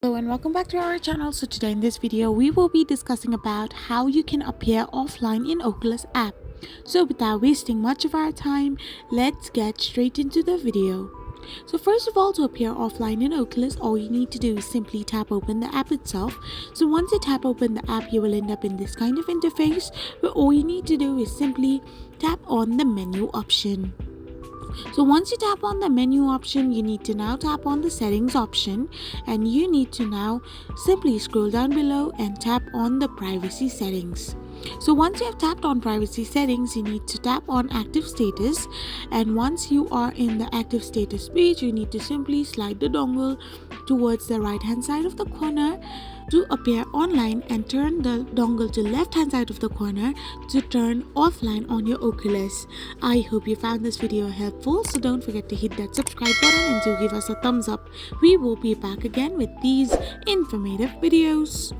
Hello and welcome back to our channel. So today in this video we will be discussing about how you can appear offline in Oculus app. So without wasting much of our time, let's get straight into the video. So first of all, to appear offline in Oculus, all you need to do is simply tap open the app itself. So once you tap open the app, you will end up in this kind of interface where all you need to do is simply tap on the menu option. So once you tap on the menu option, you need to now tap on the settings option, and you need to now simply scroll down below and tap on the privacy settings. So once you have tapped on privacy settings, you need to tap on active status, and once you are in the active status page, you need to simply slide the dongle towards the right hand side of the corner to appear online, and turn the dongle to left hand side of the corner to turn offline on your Oculus. I hope you found this video helpful, so don't forget to hit that subscribe button and do give us a thumbs up. We will be back again with these informative videos.